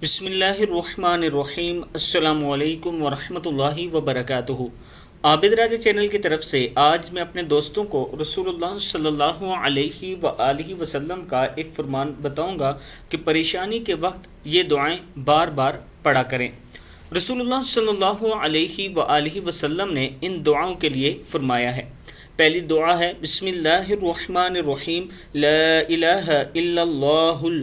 बिस्मिल्लाहिर्रहमानिर्रहीम। अस्सलाम वालेकुम वरहमतुल्लाहि वबरकातुहू। आबिद राजा चैनल की तरफ से आज मैं अपने दोस्तों को रसूलुल्लाह सल्लल्लाहु अलैहि वआलिहि वसल्लम का एक फरमान बताऊंगा कि परेशानी के वक्त ये दुआएं बार बार पढ़ा करें। रसूलुल्लाह सल्लल्लाहु अलैहि वआलिहि वसल्लम ने इन दुआओं के लिए फरमाया है। पहली दुआ है बिस्मिल्लाहिर्रहमानिर्रहीम, ला इलाहा इल्लल्लाहुल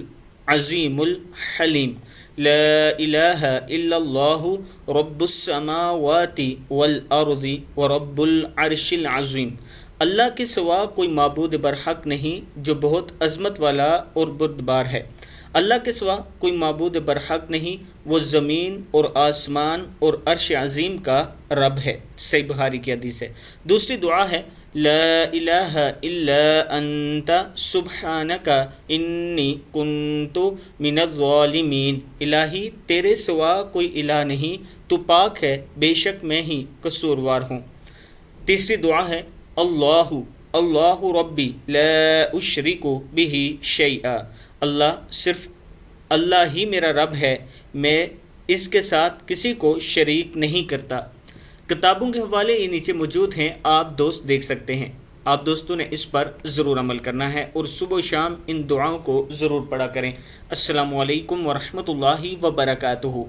अज़ीमुल हलीम, ला इलाहा इल्लल्लाहु रब्बुस समावाति वल अर्ज़ि व रब्बुल अर्शिल अज़ीम। अल्लाह के सिवा कोई माबूद बरहक नहीं जो बहुत अज़मत वाला और बुर्दबार है। अल्लाह के सिवा कोई माबूद बरहक नहीं, वो ज़मीन और आसमान और अर्श अज़ीम का रब है। सही बुखारी की हदीस है। दूसरी दुआ है ला इलाहा इल्ला अंता सुब्हानका इन्नी कुन्तु मिनज़्ज़ालिमीन। इलाही तेरे सिवा कोई इलाह नहीं, तू पाक है, बेशक मैं ही कसूरवार हूँ। तीसरी दुआ है अल्लाहु अल्लाहु रब्बी ला उशरिकु बिही शैआ। अल्लाह सिर्फ अल्लाह ही मेरा रब है, मैं इसके साथ किसी को शरीक नहीं करता। किताबों के हवाले ये नीचे मौजूद हैं, आप दोस्त देख सकते हैं। आप दोस्तों ने इस पर ज़रूर अमल करना है और सुबह शाम इन दुआओं को ज़रूर पढ़ा करें। अस्सलामु अलैकुम वरहमतुल्लाहि वबरकातुहू।